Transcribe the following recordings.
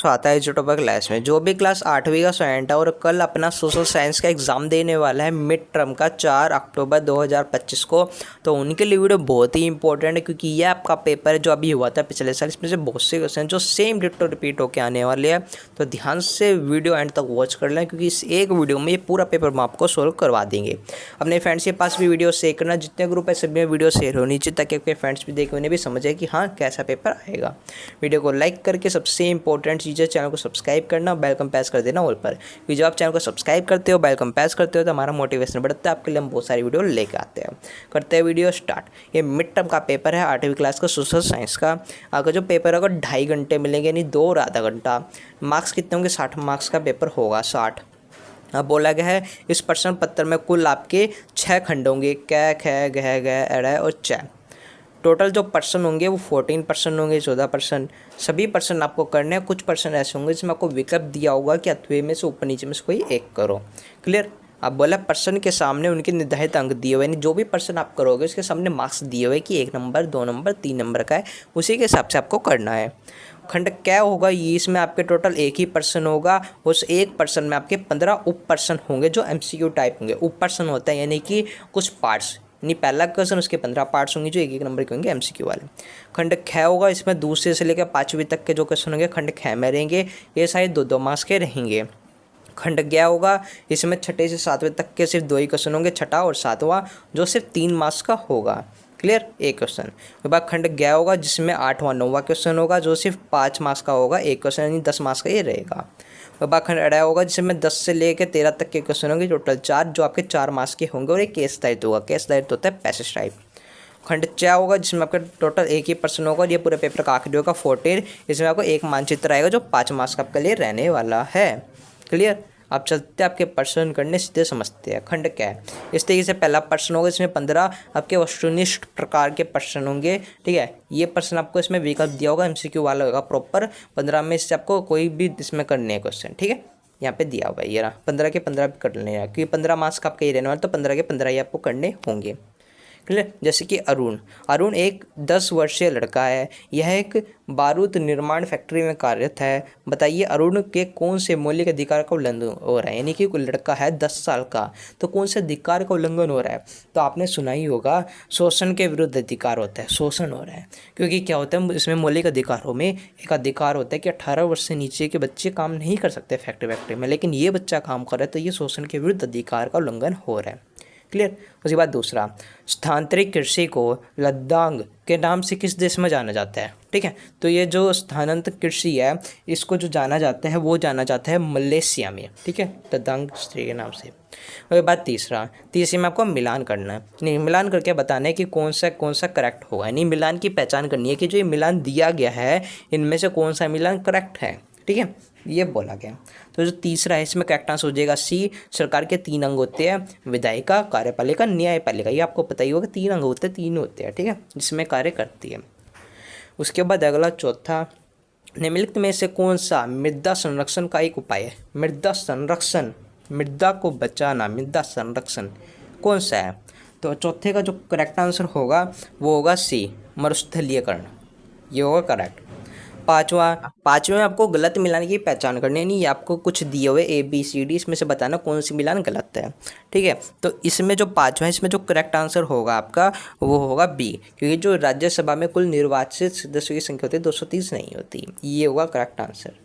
आता है जो टॉपिक क्लास में। जो भी क्लास 8वीं का स्टूडेंट है और कल अपना सोशल साइंस का एग्ज़ाम देने वाला है मिड टर्म का 4 अक्टूबर 2025 को, तो उनके लिए वीडियो बहुत ही इंपॉर्टेंट है, क्योंकि ये आपका पेपर है जो अभी हुआ था पिछले साल। इसमें से बहुत से क्वेश्चन जो सेम डिट्टो रिपीट होकर आने वाले हैं, तो ध्यान से वीडियो एंड तक वॉच कर लें, क्योंकि इस एक वीडियो में ये पूरा पेपर हम आपको सोल्व करवा देंगे। अपने फ्रेंड्स के पास भी वीडियो शेयर करना, जितने ग्रुप है सभी में वीडियो शेयर होनी चाहिए, ताकि आपके फ्रेंड्स भी देखें, उन्हें भी समझे कि हाँ कैसा पेपर आएगा। वीडियो को लाइक करके सबसे इंपॉर्टेंट चीज़ है चैनल को सब्सक्राइब करना, बेल कम प्रेस कर देना ऑल पर, क्योंकि जब आप चैनल को सब्सक्राइब करते हो, बेल कम प्रेस करते हो, तो हमारा मोटिवेशन बढ़ता है। आपके लिए हम बहुत सारी वीडियो लेके आते हैं। करते हैं वीडियो स्टार्ट। ये मिड टर्म का पेपर है 8वीं क्लास का सोशल साइंस का। अगर जो पेपर होगा 2.5 घंटे मिलेंगे, यानी 2 और आधा घंटा। मार्क्स कितने होंगे? 60 मार्क्स का पेपर होगा, 60। अब बोला गया है इस प्रश्न पत्र में कुल आपके 6 खंड होंगे, कै ख गह गह अड़ और च। टोटल जो पर्सन होंगे वो 14 पर्सन होंगे, 14 पर्सन। सभी पर्सन आपको करने हैं। कुछ पर्सन ऐसे होंगे जिसमें आपको विकल्प दिया होगा कि अथवे में से ऊपर नीचे में से कोई एक करो। क्लियर? अब बोला पर्सन के सामने उनके निर्धारित अंक दिए हुए, यानी जो भी पर्सन आप करोगे उसके सामने मार्क्स दिए हुए कि 1 नंबर 2 नंबर 3 नंबर का है, उसी के हिसाब से आपको करना है। खंड क्या होगा? ये इसमें आपके टोटल एक ही पर्सन होगा। उस एक पर्सन में आपके 15 उप पर्सन होंगे जो MCQ टाइप होंगे। उप पर्सन होता है यानी कि कुछ पार्ट्स, नहीं पहला क्वेश्चन उसके 15 पार्ट्स होंगे जो 1-1 नंबर के होंगे MCQ वाले। खंड ख होगा, इसमें दूसरे से लेकर 5वीं तक के जो क्वेश्चन होंगे खंड ख में रहेंगे, ये सारे 2-2 मार्क्स के रहेंगे। खंड ज्ञ होगा, इसमें 6ठे से 7वें तक के सिर्फ 2 ही क्वेश्चन होंगे, 6ठा और 7वां जो सिर्फ 3 मार्क्स का होगा। क्लियर? एक क्वेश्चन। उसके बाद खंड ज्ञ होगा जिसमें 8वां 9वां क्वेश्चन होगा जो सिर्फ 5 मार्क्स का होगा, एक क्वेश्चन यानी 10 मार्क्स का ये रहेगा। उसके बाद खंड अड़ा होगा जिसमें 10 से लेकर 13 तक के क्वेश्चन होंगे, टोटल 4 जो आपके 4 मार्क्स के होंगे, और एक केस दायित्व होगा। केस दायित्व होता है पैसेज टाइप। खंड च होगा जिसमें आपका टोटल एक ही पर्सन होगा, और ये पूरे पेपर का आखिरी होगा 14। इसमें आपको एक मानचित्र आएगा जो 5 मार्क्स का आपके लिए रहने वाला है। क्लियर? आप चलते आपके पर्सन करने सीधे समझते हैं। खंड क्या है? इस तरीके से पहला पर्सन होगा, इसमें 15 आपके वस्तुनिष्ठ प्रकार के पर्सन होंगे। ठीक है, ये पर्सन आपको इसमें विकल्प दिया होगा, MCQ वाला होगा प्रॉपर। 15 में से आपको कोई भी इसमें करने हैं क्वेश्चन। ठीक है, यहाँ पे दिया हुआ है ये 15 के 15 भी कर लेने हैं, क्योंकि 15 मार्क्स का आपका ये रहने वाला, तो 15 के 15 ही आपको करने होंगे। क्लियर? जैसे कि अरुण एक 10 वर्षीय लड़का है। यह एक बारूद निर्माण फैक्ट्री में कार्यरत है। बताइए अरुण के कौन से मौलिक अधिकार का उल्लंघन हो रहा है? यानी कि कोई लड़का है 10 साल का, तो कौन से अधिकार का उल्लंघन हो रहा है? तो आपने सुना ही होगा, शोषण के विरुद्ध अधिकार होता है, शोषण हो रहा है। क्योंकि क्या होता है इसमें मौलिक अधिकारों में एक अधिकार होता है कि 18 वर्ष से नीचे के बच्चे काम नहीं कर सकते फैक्ट्री में, लेकिन ये बच्चा काम कर रहा है, तो ये शोषण के विरुद्ध अधिकार का उल्लंघन हो रहा है। क्लियर? उसके बाद दूसरा, स्थानांतरित कृषि को लद्दाख के नाम से किस देश में जाना जाता है? ठीक है, तो ये जो स्थानांतरित कृषि है इसको जो जाना जाता है वो जाना जाता है मलेशिया में। ठीक है, लद्दाख स्त्री के नाम से। उसके बाद तीसरी में आपको मिलान करना है। नहीं, मिलान करके बताना है कि कौन सा करेक्ट होगा, यानी मिलान की पहचान करनी है कि जो ये मिलान दिया गया है इनमें से कौन सा मिलान करेक्ट है। ठीक है, ये बोला गया। तो जो तीसरा है इसमें करेक्ट आंसर हो जाएगा सी। सरकार के 3 अंग होते हैं, विधायिका, कार्यपालिका, न्यायपालिका। ये आपको पता ही होगा, 3 अंग होते हैं, 3 होते हैं। ठीक है, जिसमें कार्य करती है। उसके बाद अगला चौथा, निम्नलिखित में से कौन सा मृदा संरक्षण का एक उपाय है? मृदा संरक्षण, मृदा को बचाना, मृदा संरक्षण कौन सा है? तो चौथे का जो करेक्ट आंसर होगा वो होगा सी, मरुस्थलीकरण। ये होगा करेक्ट। पाँचवें में आपको गलत मिलान की पहचान करनी है, नहीं आपको कुछ दिए हुए ABCD, इसमें से बताना कौन सी मिलान गलत है। ठीक है, तो इसमें जो 5वां है इसमें जो करेक्ट आंसर होगा आपका वो होगा बी, क्योंकि जो राज्यसभा में कुल निर्वाचित सदस्यों की संख्या होती है 230 नहीं होती। ये होगा करेक्ट आंसर।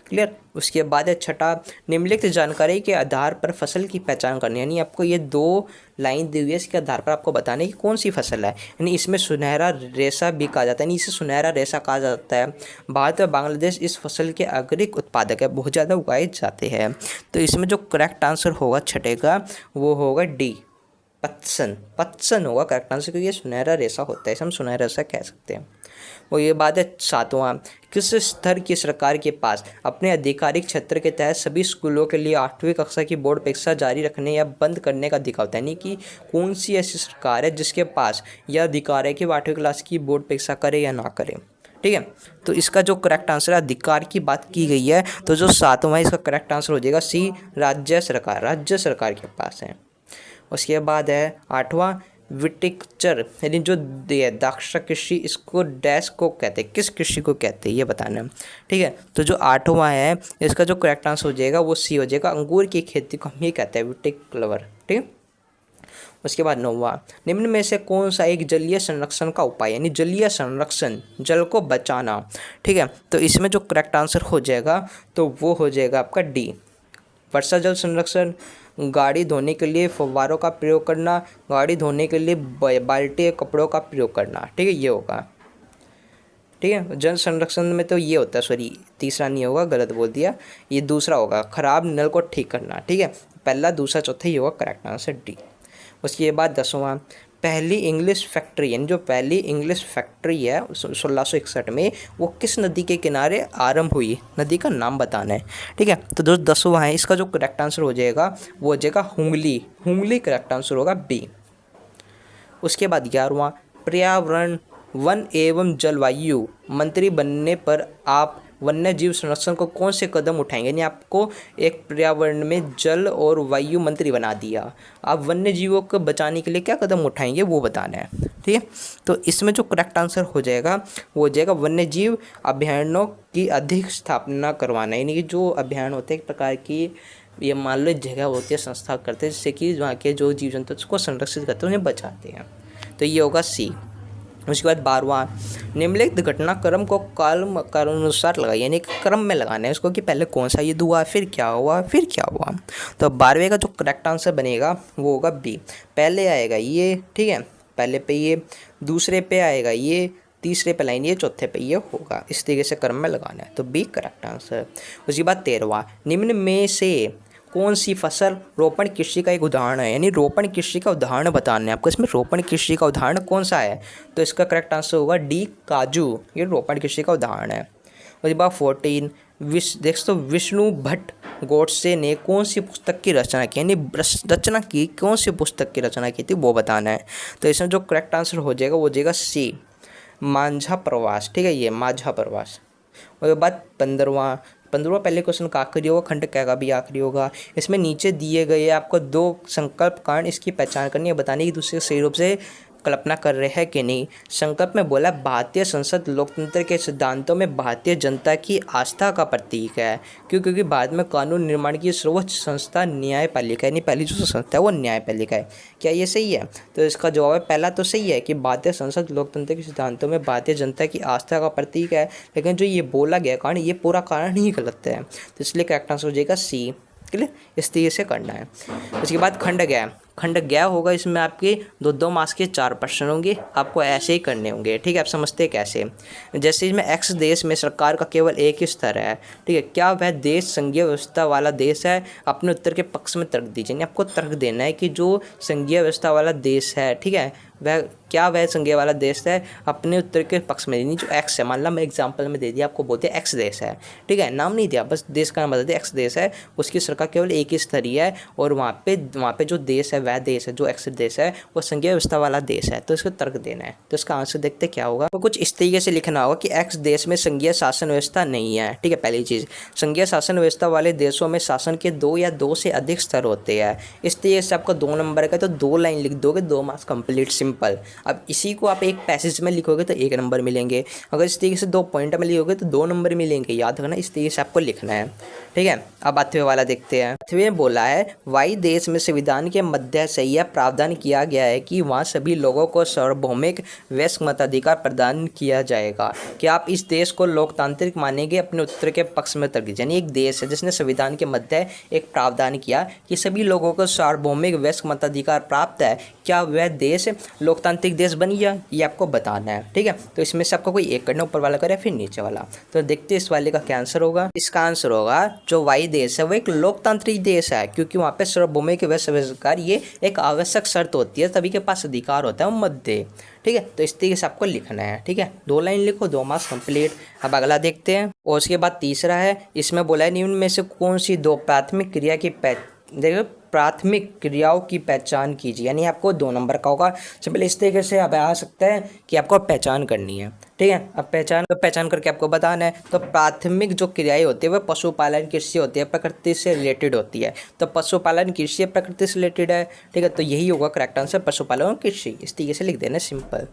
क्लियर? उसके बाद है छठा, निम्नलिखित जानकारी के आधार पर फसल की पहचान करनी है, यानी आपको ये 2 लाइन दी हुई है, इसके आधार पर आपको बताना है कि कौन सी फसल है। यानी इसमें सुनहरा रेशा भी कहा जाता है, यानी इसे सुनहरा रेशा कहा जाता है। भारत और बांग्लादेश इस फसल के अग्रणी उत्पादक है, बहुत ज़्यादा उगाए जाते हैं। तो इसमें जो करेक्ट आंसर होगा छठे का वो होगा डी, पत्सन होगा करेक्ट आंसर, क्योंकि ये सुनहरा रेशा होता है, इसे हम सुनहरा रेशा कह सकते हैं। और ये बात है 7वां, किस स्तर की सरकार के पास अपने आधिकारिक क्षेत्र के तहत सभी स्कूलों के लिए 8वीं कक्षा की बोर्ड परीक्षा जारी रखने या बंद करने का अधिकार होता है? यानी कि कौन सी ऐसी सरकार है जिसके पास यह अधिकार है कि वो 8वीं क्लास की बोर्ड परीक्षा करे या ना करे? ठीक है, तो इसका जो करेक्ट आंसर है, अधिकार की बात की गई है, तो जो 7वां है इसका करेक्ट आंसर हो जाएगा सी, राज्य सरकार के पास है। उसके बाद है 8वां, विटिकचर यानी जो द्राक्षा कृषि, इसको डैश को कहते हैं, किस कृषि को कहते हैं ये बताना है। ठीक है, तो जो 8वां है इसका जो करेक्ट आंसर हो जाएगा वो सी हो जाएगा। अंगूर की खेती को हम ये कहते हैं विटिकल्चर। ठीक है, उसके बाद 9वां, निम्न में से कौन सा एक जलीय संरक्षण का उपाय, यानी जलीय संरक्षण, जल को बचाना। ठीक है, तो इसमें जो करेक्ट आंसर हो जाएगा तो वो हो जाएगा आपका डी, वर्षा जल संरक्षण। गाड़ी धोने के लिए फव्वारों का प्रयोग करना, गाड़ी धोने के लिए बाल्टी कपड़ों का प्रयोग करना। ठीक है, ये होगा। ठीक है, जल संरक्षण में तो ये होता है, सॉरी तीसरा नहीं होगा, गलत बोल दिया, ये दूसरा होगा, खराब नल को ठीक करना। ठीक है, पहला दूसरा चौथा ये होगा करेक्ट आंसर डी। उसके बाद 10वां, पहली इंग्लिश फैक्ट्री, यानी जो पहली इंग्लिश फैक्ट्री है 1661 में, वो किस नदी के किनारे आरंभ हुई, नदी का नाम बताना है। ठीक है, तो दोस्त 10वां है, इसका जो करेक्ट आंसर हो जाएगा वो हो जाएगा हुंगली, हुंगली करेक्ट आंसर होगा बी। उसके बाद 11वां, पर्यावरण वन एवं जलवायु मंत्री बनने पर आप वन्य जीव संरक्षण को कौन से कदम उठाएंगे, यानी आपको एक पर्यावरण में जल और वायु मंत्री बना दिया, आप वन्य जीवों को बचाने के लिए क्या कदम उठाएंगे वो बताना है। ठीक है, तो इसमें जो करेक्ट आंसर हो जाएगा वो हो जाएगा वन्य जीव अभयारण्यों की अधिक स्थापना करवाना, यानी कि जो अभयारण्य होते हैं एक प्रकार की, ये मान लो जगह होती है, संस्था करते हैं जिससे कि वहाँ के जो जीव जंतु उसको संरक्षित करते हैं, उन्हें बचाते हैं। तो ये होगा सी। उसके बाद 12वां, निम्नलिखित घटनाक्रम को कालानुसार लगाइए, यानी क्रम में लगाना है उसको कि पहले कौन सा युद्ध हुआ, फिर क्या हुआ, फिर क्या हुआ। तो 12वें का जो करेक्ट आंसर बनेगा वो होगा बी, पहले आएगा ये। ठीक है, पहले पे ये, दूसरे पे आएगा ये, तीसरे पे लाइन ये, चौथे पे ये होगा, इस तरीके से क्रम में लगाना है, तो बी करेक्ट आंसर। उसके बाद 13वां, निम्न में से कौन सी फसल रोपण कृषि का एक उदाहरण है, यानी रोपण कृषि का उदाहरण बताना है आपको, इसमें रोपण कृषि का उदाहरण कौन सा है, तो इसका करेक्ट आंसर होगा डी, काजू, ये रोपण कृषि का उदाहरण है। उसके बाद 14, दोस्तों विष्णु भट्ट गोडसे ने कौन सी पुस्तक की रचना की, यानी रचना की, कौन सी पुस्तक की रचना की थी वो बताना है। तो इसमें जो करेक्ट आंसर हो जाएगा वो हो जाएगा सी, मांझा प्रवास। ठीक है, ये मांझा प्रवास। उसके बाद 15वां पहले क्वेश्चन का आखिरी होगा, खंड क का भी आखिरी होगा। इसमें नीचे दिए गए आपको 2 संकल्प कारण, इसकी पहचान करनी है, बतानी कि दूसरे सही रूप से कल्पना कर रहे हैं कि नहीं। संकल्प में बोला भारतीय संसद लोकतंत्र के सिद्धांतों में भारतीय जनता की आस्था का प्रतीक है, क्योंकि भारत में कानून निर्माण की सर्वोच्च संस्था न्यायपालिका, यानी पहली जो संस्था है वो न्यायपालिका है। क्या ये सही है? तो इसका जवाब है पहला तो सही है कि भारतीय संसद लोकतंत्र के सिद्धांतों में भारतीय जनता की आस्था का प्रतीक है, लेकिन जो ये बोला गया कारण, ये पूरा कारण ही गलत है, तो इसलिए करेक्ट आंसर हो जाएगा सी। क्लियर, इस तरीके से करना है। उसके बाद खंड गया होगा, इसमें आपके 2 मार्क्स के 4 प्रश्न होंगे, आपको ऐसे ही करने होंगे। ठीक है, आप समझते हैं कैसे, जैसे इसमें एक्स देश में सरकार का केवल एक ही स्तर है। ठीक है, क्या वह देश संघीय व्यवस्था वाला देश है, अपने उत्तर के पक्ष में तर्क दीजिए, यानी आपको तर्क देना है कि जो संघीय व्यवस्था वाला देश है, ठीक है, वह संघीय वाला देश है, अपने उत्तर के पक्ष में, यानी जो एक्स है, मान ला मैं एग्जांपल में दे दिया आपको, बोलते हैं एक्स देश है। ठीक है, नाम नहीं दिया, बस देश का नाम बता दिया, एक्स देश है, उसकी सरकार केवल एक ही स्तरीय है, और वहाँ पे जो देश है, वह देश है, जो एक्स देश है वो संघीय व्यवस्था वाला देश है, तो इसको तर्क देना है। तो इसका आंसर देखते क्या होगा, तो कुछ इस तरीके से लिखना होगा कि एक्स देश में संघीय शासन व्यवस्था नहीं है। ठीक है, पहली चीज़, संघीय शासन व्यवस्था वाले देशों में शासन के 2 या 2 से अधिक स्तर होते हैं। इस तरीके से आपको 2 नंबर का, तो 2 लाइन लिख दोगे, 2 मार्क्स कंप्लीट, सिंपल। अब इसी को आप एक पैसेज में लिखोगे तो 1 नंबर मिलेंगे, अगर इस तरीके से 2 पॉइंट में लिखोगे तो 2 नंबर मिलेंगे, याद रखना, इस तरीके से आपको लिखना है। ठीक है, अब 8वें वाला देखते हैं। 8वें बोला है, वाई देश में संविधान के मध्य से यह प्रावधान किया गया है कि वहाँ सभी लोगों को सार्वभौमिक वयस्क मताधिकार प्रदान किया जाएगा। क्या आप इस देश को लोकतांत्रिक मानेंगे, अपने उत्तर के पक्ष में तर्क दीजिए। यानी एक देश है जिसने संविधान के मध्य एक प्रावधान किया कि सभी लोगों को सार्वभौमिक वयस्क मताधिकार प्राप्त है, क्या वह देश लोकतांत्रिक देश बन गया, ये आपको बताना है। ठीक है, तो इसमें से आपको कोई एक करना, ऊपर वाला करे फिर नीचे वाला। तो देखते हैं इस वाले का क्या आंसर होगा। इसका आंसर होगा जो वाई देश है वो एक लोकतांत्रिक देश है, क्योंकि वहाँ पे सार्वभौमिक वयस्क अधिकार ये एक आवश्यक शर्त होती है, सभी के पास अधिकार होता है मध्य। ठीक है, तो इस तरीके से आपको लिखना है। ठीक है, 2 लाइन लिखो, 2 मार्क्स कंप्लीट। अब अगला देखते हैं, और उसके बाद तीसरा है, इसमें बोला है निम्न में से कौन सी 2 प्राथमिक क्रिया की देखो प्राथमिक क्रियाओं की पहचान कीजिए, यानी आपको 2 नंबर का होगा। सिंपल इस तरीके से अब आ सकता है कि आपको पहचान करनी है, ठीक है। अब पहचान करके आपको बताना है। तो प्राथमिक जो क्रियाएं होती है वह पशुपालन कृषि होती है, प्रकृति से रिलेटेड होती है। तो पशुपालन कृषि प्रकृति से रिलेटेड है, ठीक है। तो यही होगा करेक्ट आंसर, पशुपालन और कृषि। इस तरीके से लिख देना सिंपल।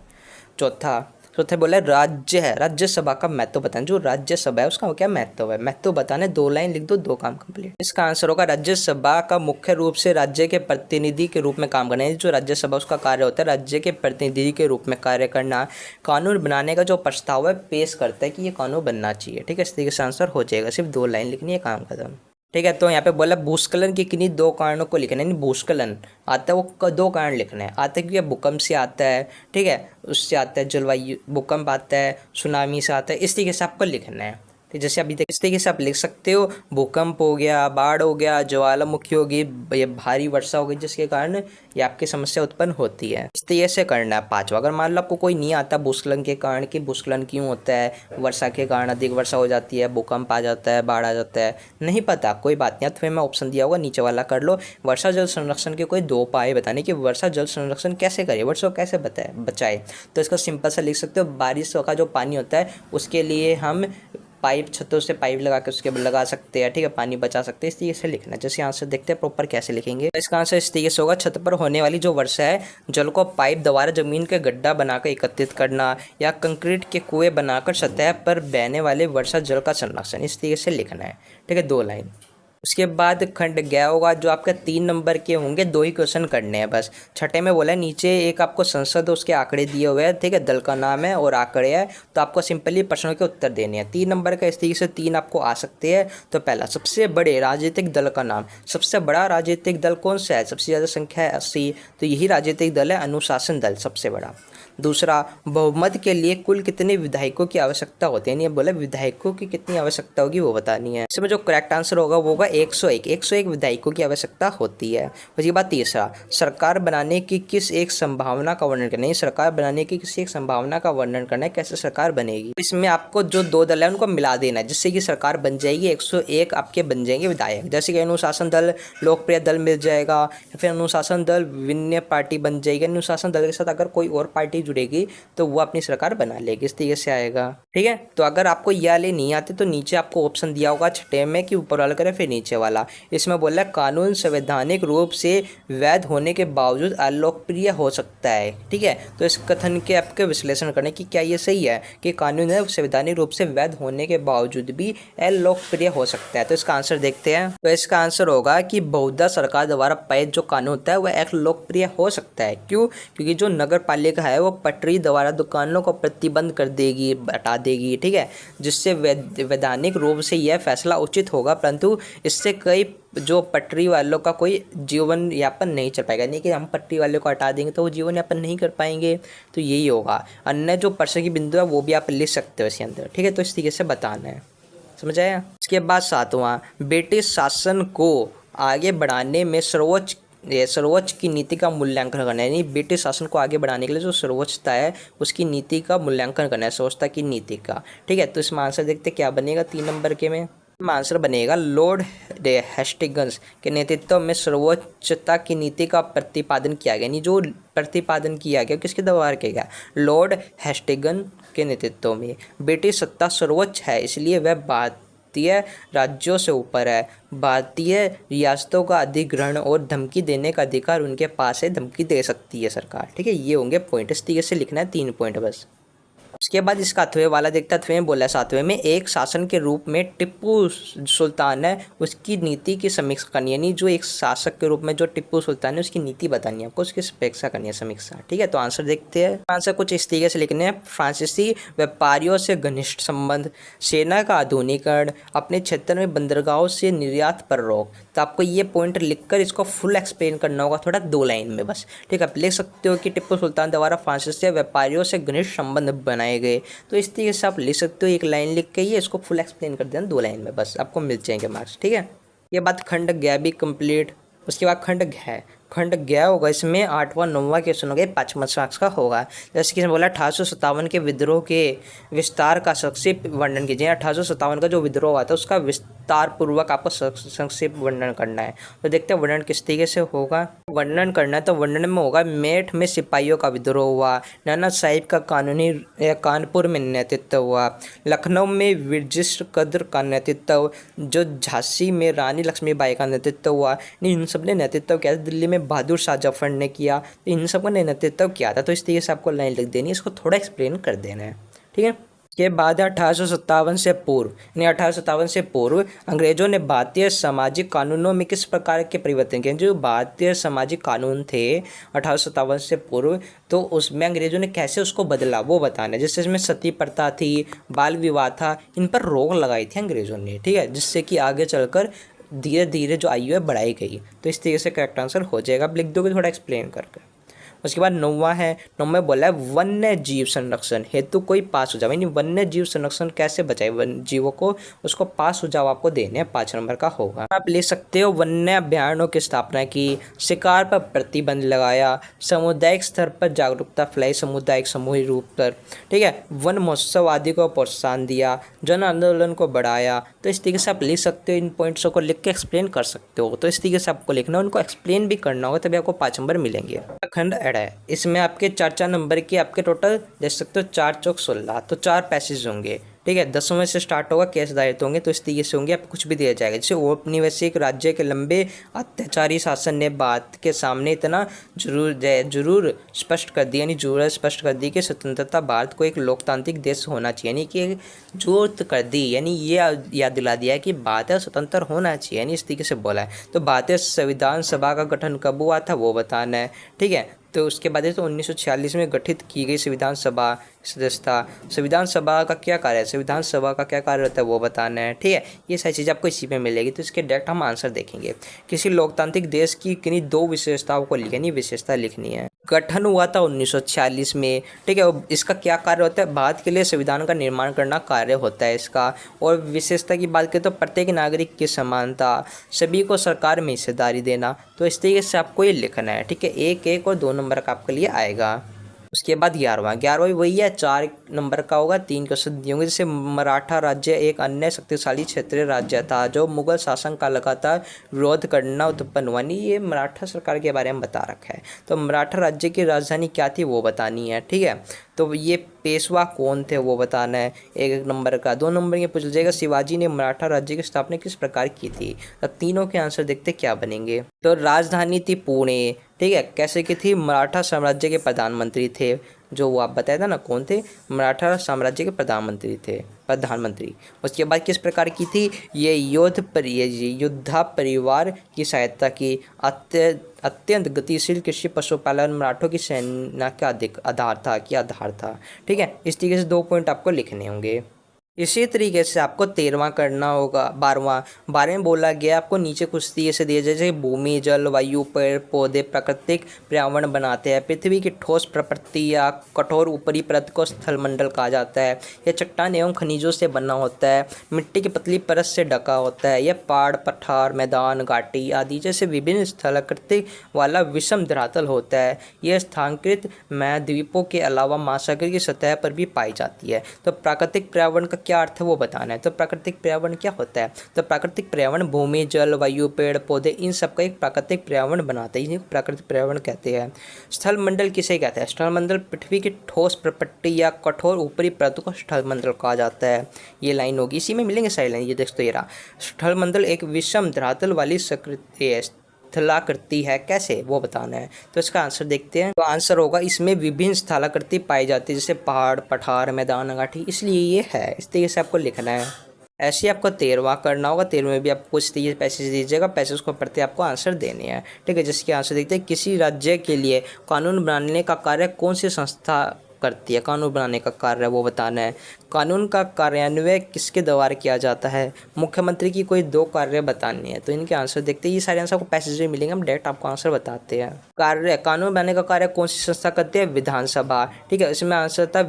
चौथा बोला राज्य है, राज्यसभा का महत्व बताएं। जो राज्यसभा है उसका क्या महत्व है, महत्व बताने। 2 लाइन लिख दो, 2 काम कंप्लीट। इसका आंसर होगा राज्यसभा का मुख्य रूप से राज्य के प्रतिनिधि के रूप में काम करना है। जो राज्यसभा उसका कार्य होता है राज्य के प्रतिनिधि के रूप में कार्य करना, कानून बनाने का जो प्रस्ताव है पेश करता है कि ये कानून बनना चाहिए, ठीक है। इस तरीके से आंसर हो जाएगा, सिर्फ 2 लाइन लिखनी है, काम खत्म, ठीक है। तो यहाँ पे बोला भूस्खलन के किन्हीं 2 कारणों को लिखना है। भूस्खलन आता है वो 2 कारण लिखने हैं। आता है क्योंकि भूकंप से आता है, ठीक है, उससे आता है जलवायु, भूकंप आता है, सुनामी से आता है, इस तरीके से आपको लिखना है। तो जैसे अभी तक इस तरीके से आप लिख सकते हो, भूकंप हो गया, बाढ़ हो गया, ज्वालामुखी होगी, ये भारी वर्षा हो गई जिसके कारण ये आपकी समस्या उत्पन्न होती है। इस तरीके से करना है। 5वां, अगर मान लो आपको कोई नहीं आता भूस्खलन के कारण कि भूस्खलन क्यों होता है, वर्षा के कारण अधिक वर्षा हो जाती है, भूकंप आ जाता है, बाढ़ आ जाता है, नहीं पता, कोई बात नहीं, तो फिर मैं ऑप्शन दिया होगा नीचे वाला कर लो। वर्षा जल संरक्षण के कोई 2 उपाय बताने कि वर्षा जल संरक्षण कैसे करें, वर्षा को कैसे बचाए। तो इसका सिंपल सा लिख सकते हो, बारिश का जो पानी होता है उसके लिए हम पाइप, छतों से पाइप लगा के उसके लगा सकते हैं, ठीक है, पानी बचा सकते हैं। इस तरीके से लिखना है। जैसे आंसर देखते हैं प्रॉपर कैसे लिखेंगे। इसका आंसर इस तरीके से होगा, छत पर होने वाली जो वर्षा है जल को पाइप द्वारा जमीन के गड्ढा बनाकर एकत्रित करना या कंक्रीट के कुएं बनाकर सतह पर बहने वाले वर्षा जल का संरक्षण। इस तरीके से लिखना है, ठीक है, 2 लाइन। उसके बाद खंड गया होगा, जो आपके 3 नंबर के होंगे, 2 ही क्वेश्चन करने हैं बस। छठे में बोला है नीचे एक आपको संसद उसके आंकड़े दिए हुए हैं, ठीक है, दल का नाम है और आंकड़े है, तो आपको सिंपली प्रश्नों के उत्तर देने हैं। 3 नंबर का इस तरीके से 3 आपको आ सकते हैं। तो पहला, सबसे बड़े राजनीतिक दल का नाम। सबसे बड़ा राजनीतिक दल कौन सा है, सबसे ज़्यादा संख्या है 80, तो यही राजनीतिक दल है अनुशासन दल, सबसे बड़ा। दूसरा, बहुमत के लिए कुल कितने विधायकों की आवश्यकता होती है, यानी बोला विधायकों की कितनी आवश्यकता होगी वो बतानी है। इसमें जो करेक्ट आंसर होगा वो होगा 101 विधायकों की आवश्यकता होती है। उसके बाद तीसरा, सरकार बनाने की किस एक संभावना का वर्णन करना है। सरकार बनाने की किसी एक संभावना का वर्णन करना है, कैसे सरकार बनेगी। इसमें आपको जो 2 दल है उनको मिला देना है, जिससे कि सरकार बन जाएगी। 101 आपके बन जाएंगे विधायक, जैसे कि अनुशासन दल, लोकप्रिय दल मिल जाएगा, फिर अनुशासन दल विन्य पार्टी बन जाएगी। अनुशासन दल के साथ अगर कोई और पार्टी जुड़ेगी तो वो अपनी सरकार बना लेगी, इस तरीके से आएगा, ठीक है। तो अगर आपको ये वाले नहीं आते तो नीचे आपको ऑप्शन दिया होगा छठे में कि ऊपर वाला करें फिर नीचे वाला। इसमें बोला कानून संवैधानिक रूप से वैध होने के बावजूद अलोकप्रिय हो सकता है, ठीक है। तो इस कथन के आपके विश्लेषण करने की क्या ये सही है कि कानून है संवैधानिक रूप से वैध होने के बावजूद भी अलोकप्रिय हो सकता है। तो इसका आंसर देखते हैं। तो इसका आंसर होगा कि बहुधा सरकार द्वारा पारित जो कानून होता है वह अलोकप्रिय हो सकता है। क्यों, क्योंकि जो नगर पालिका है वो पटरी द्वारा दुकानों को प्रतिबंध कर देगी, हटा देगी, ठीक है, जिससे वैधानिक रूप से यह फैसला उचित होगा, परंतु इससे कई जो पटरी वालों का कोई जीवन यापन नहीं चल पाएगा। नहीं कि हम पटरी वालों को हटा देंगे तो वो जीवन यापन नहीं कर पाएंगे, तो यही होगा। अन्य जो प्रश्न की बिंदु है वो भी आप लिख सकते हो इसके अंदर, ठीक है। तो इस तरीके से बताना है, समझ आया। इसके बाद 7वां, ब्रिटिश शासन को आगे बढ़ाने में सर्वोच्च की नीति का मूल्यांकन करना है। यानी ब्रिटिश शासन को आगे बढ़ाने के लिए जो सर्वोच्चता है उसकी नीति का मूल्यांकन करना है, सर्वोच्चता की नीति का, ठीक है। तो इसमें आंसर देखते क्या बनेगा 3 नंबर के में। आंसर बनेगा लॉर्ड हेस्टिंग्स के नेतृत्व में सर्वोच्चता की नीति का प्रतिपादन किया गया। यानी जो प्रतिपादन किया गया किसके द्वारा किया गया, लॉर्ड हेस्टिंग्स के नेतृत्व में। ब्रिटिश सत्ता सर्वोच्च है इसलिए वह भारतीय राज्यों से ऊपर है। भारतीय रियासतों का अधिग्रहण और धमकी देने का अधिकार उनके पास है, धमकी दे सकती है सरकार, ठीक है। ये होंगे पॉइंट, इस तरीके से लिखना है 3 पॉइंट बस। उसके बाद इसका 8वें वाला देखता है। 8वें बोला 7वें में एक शासन के रूप में टिप्पू सुल्तान है उसकी नीति की समीक्षा करनी है। यानी जो एक शासक के रूप में जो टिप्पू सुल्तान है उसकी नीति बतानी है आपको, उसकी समीक्षा करनी है, समीक्षा, ठीक है। तो आंसर देखते हैं। आंसर कुछ इस तरीके से लिखने हैं। फ्रांसीसी व्यापारियों से घनिष्ठ संबंध, सेना का आधुनिकीकरण, अपने क्षेत्र में बंदरगाहों से निर्यात पर रोक। तो आपको ये पॉइंट लिखकर इसको फुल एक्सप्लेन करना होगा थोड़ा 2 लाइन में बस, ठीक है। आप लिख सकते हो कि टिप्पू सुल्तान द्वारा फ्रांसीसी व्यापारियों से घनिष्ठ संबंध बनाए गए, तो इस तरीके से आप लिख सकते हो। 1 लाइन लिख के ये इसको फुल एक्सप्लेन कर देना 2 लाइन में बस, आपको मिल जाएंगे मार्क्स, ठीक है। ये बात खंड गया भी कंप्लीट। उसके बाद खंड घ है। खंड गया होगा, इसमें 8वां 9वां क्वेश्चन हो गया, 5 मार्क्स का होगा। जैसे कि बोला 1857 के विद्रोह के विस्तार का संक्षिप्त वर्णन कीजिए। 1857 का जो विद्रोह हुआ था उसका विस्तार पूर्वक आपको संक्षिप्त वर्णन करना है। तो देखते हैं वर्णन किस तरीके से होगा। वर्णन करना है तो वर्णन में होगा, मेरठ में सिपाहियों का विद्रोह हुआ, नाना साहिब का कानपुर में नेतृत्व हुआ, लखनऊ में विजिष्ट कद्र का नेतृत्व, जो झांसी में रानी लक्ष्मीबाई का नेतृत्व हुआ, इन सब ने नेतृत्व किया। दिल्ली में बहादुर शाह जफर ने किया, तो इन सब ने नेतृत्व किया था। तो इस तरीके से आपको लाइन लिख देनी है, इसको थोड़ा एक्सप्लेन कर देना है, ठीक है। के बाद 1857 से पूर्व, यानी 1857 से पूर्व अंग्रेजों ने भारतीय सामाजिक कानूनों में किस प्रकार के परिवर्तन किए। जो भारतीय सामाजिक कानून थे 1857 से पूर्व, तो उसमें अंग्रेजों ने कैसे उसको बदला वो बताना है। जैसे इसमें सती प्रथा थी, बाल विवाह था, इन पर रोक लगाई थी अंग्रेजों ने, ठीक है, जिससे कि आगे चलकर धीरे धीरे जो आयु है बढ़ाई गई। तो इस तरीके से करेक्ट आंसर हो जाएगा। आप लिख दोगे थोड़ा एक्सप्लेन करके। उसके बाद 9वां है, 9वां बोला है वन्य जीव संरक्षण हेतु कोई पास सुझाव, यानी वन्य जीव संरक्षण कैसे बचाए वन्य जीवों को, उसको पास सुझाव आपको देने हैं, 5 नंबर का होगा। आप ले सकते हो वन्य अभ्यारण्यों की स्थापना की, शिकार पर प्रतिबंध लगाया, सामुदायिक स्तर पर जागरूकता फैलाई, सामुदायिक समूहिक रूप पर, ठीक है, वन महोत्सव आदि को प्रोत्साहन दिया, जन आंदोलन को बढ़ाया। तो इस तरीके से आप लिख सकते हो, इन पॉइंट्सों को लिख के एक्सप्लेन कर सकते हो। तो इस तरीके से आपको लिखना है, उनको एक्सप्लेन भी करना होगा, तभी आपको 5 नंबर मिलेंगे। खंड है, इसमें आपके 4 नंबर की आपके टोटल देख सकते हो, 4 चौक 16, तो 4 पैसेज होंगे, ठीक है। 10वें से स्टार्ट होगा, केस दायित्व होंगे, तो इस तरीके से होंगे, आपको कुछ भी दिया जाएगा। जैसे औपनिवेशिक राज्य के लंबे अत्याचारी शासन ने भारत के सामने इतना जरूर स्पष्ट कर दिया, यानी जरूर स्पष्ट कर दी कि स्वतंत्रता भारत को एक लोकतांत्रिक देश होना चाहिए, यानी कि जरूरत कर दी, यानी ये याद दिला दिया है कि भारत स्वतंत्र होना चाहिए, यानी इस तरीके से बोला है। तो भारतीय संविधान सभा का गठन कब हुआ था वो बताना है, ठीक है। तो उसके बाद तो 1946 में गठित की गई संविधान सभा सदस्यता, संविधान सभा का क्या कार्य है, संविधान सभा का क्या कार्य होता है वो बताना है, ठीक है। ये सारी चीज़ें आपको इसी में मिलेगी। तो इसके डायरेक्ट हम आंसर देखेंगे। किसी लोकतांत्रिक देश की किन्हीं 2 विशेषताओं को लिखनी, विशेषता लिखनी है। गठन हुआ था 1946 में, ठीक है। इसका क्या कार्य होता है, भारत के लिए संविधान का निर्माण करना कार्य होता है इसका। और विशेषता की बात करें तो प्रत्येक नागरिक की समानता, सभी को सरकार में हिस्सेदारी देना। तो इस तरीके से आपको ये लिखना है, ठीक है। 1, 1 और 2 नंबर का आपके लिए आएगा। उसके बाद 11वां वही है, 4 नंबर का होगा, 3 क्वेश्चन दिए होंगे। जैसे मराठा राज्य एक अन्य शक्तिशाली क्षेत्रीय राज्य था जो मुगल शासन का लगातार विरोध करना उत्पन्न हुआ, नहीं ये मराठा सरकार के बारे में बता रखा है। तो मराठा राज्य की राजधानी क्या थी वो बतानी है, ठीक है। तो ये पेशवा कौन थे वो बताना है, 1 नंबर का। 2 नंबर ये पूछ जाएगा, शिवाजी ने मराठा राज्य की स्थापना किस प्रकार की थी। तो तीनों के आंसर देखते क्या बनेंगे। तो राजधानी थी पुणे, ठीक है। कैसे की थी, मराठा साम्राज्य के प्रधानमंत्री थे, जो वो आप बताया था ना कौन थे, मराठा साम्राज्य के प्रधानमंत्री। उसके बाद किस प्रकार की थी, ये योद्धा परिवार की सहायता की, अत्यंत गतिशील कृषि पशुपालन मराठों की सेना का आधार था, ठीक है। इस तरीके से 2 पॉइंट आपको लिखने होंगे। इसी तरीके से आपको 13वां करना होगा। 12वां में बोला गया आपको नीचे कुछ से दिए जाए, जैसे भूमि, जल, वायु, पेड़ पौधे प्राकृतिक पर्यावरण बनाते हैं। पृथ्वी की ठोस प्रकृति या कठोर ऊपरी परत को स्थलमंडल कहा जाता है। यह चट्टान एवं खनिजों से बना होता है, मिट्टी की पतली परत से ढका होता है। यह पहाड़, पठार, मैदान, घाटी आदि जैसे विभिन्न स्थलाकृति वाला विषम धरातल होता है। यह स्थानांतरित महाद्वीपों के अलावा महासागर की सतह पर भी पाई जाती है। तो प्राकृतिक पर्यावरण का क्या अर्थ है वो बताना है। तो प्राकृतिक पर्यावरण क्या होता है, तो प्राकृतिक पर्यावरण भूमि, जल, वायु, पेड़ पौधे, इन सब का एक प्राकृतिक पर्यावरण बनाते हैं, इन्हें प्राकृतिक पर्यावरण कहते हैं। स्थल मंडल किसे कहते हैं, स्थल मंडल पृथ्वी की ठोस प्रपट्टी या कठोर ऊपरी परत को स्थल मंडल कहा जाता है। ये लाइन होगी, इसी में मिलेंगे सारी लाइन। ये देखो, ये रहा, स्थल मंडल एक विषम धरातल वाली स्थलाकृति है, कैसे वो बताना है। तो इसका आंसर देखते हैं। तो आंसर होगा, इसमें विभिन्न स्थलाकृति पाई जाती है, जैसे पहाड़, पठार, मैदान, घाटी, इसलिए ये है। इस तरीके से आपको लिखना है। ऐसे ही आपको 13वां करना होगा। 13वें में भी आपको कुछ तरीके पैसेज दीजिएगा, पैसेज को पढ़ते आपको आंसर देने हैं, ठीक है। जिसके आंसर देखते हैं, किसी राज्य के लिए कानून बनाने का कार्य कौन सी संस्था करती है, कानून बनाने का कार्य वो बताना है। कानून का कार्यान्वयन किसके द्वारा किया जाता है, मुख्यमंत्री की कोई 2 कार्य बतानी है। तो इनके आंसर देखते हैं। ये सारे आंसर आपको पैसेज में मिलेंगे, हम डायरेक्ट आपको आंसर बताते हैं। कानून बनाने का कार्य कौन सी संस्था करती है, विधानसभा, ठीक है। इसमें आंसर था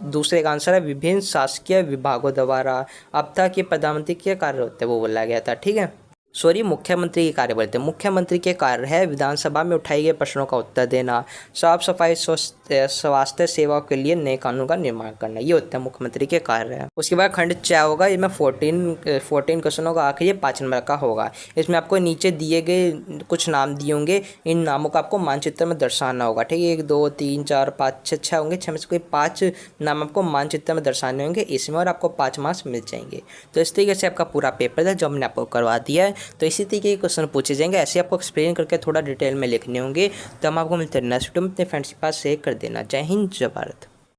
दूसरे का आंसर है विभिन्न शासकीय विभागों द्वारा। अब था कि प्रधानमंत्री क्या कार्य होते हैं वो बोला गया था, ठीक है। सॉरी, मुख्यमंत्री के कार्य बोलते हैं। मुख्यमंत्री के कार्य है विधानसभा में उठाए गए प्रश्नों का उत्तर देना, साफ सफाई स्वास्थ्य सेवाओं के लिए नए कानून का निर्माण करना, ये होता है मुख्यमंत्री के कार्य है। उसके बाद खंड 4 होगा, इसमें 14 क्वेश्चन होगा, आखिर ये 5 नंबर का होगा। इसमें आपको नीचे दिए गए कुछ नाम दिए होंगे, इन नामों को आपको मानचित्र में दर्शाना होगा। ठीक है, 1 2 3 4 5 6 होंगे, 6 में से कोई 5 नाम आपको मानचित्र में दर्शाने होंगे इसमें, और आपको 5 मार्क्स मिल जाएंगे। तो इस तरीके से आपका पूरा पेपर था जो हमने आपको करवा दिया है। तो इसी तरीके के क्वेश्चन पूछे जाएंगे, ऐसे आपको एक्सप्लेन करके थोड़ा डिटेल में लिखने होंगे। तो हम आपको मिलते हैं नेक्स्ट वीडियो में, अपने फ्रेंड्स के पास शेयर कर देना। जय हिंद, जय भारत।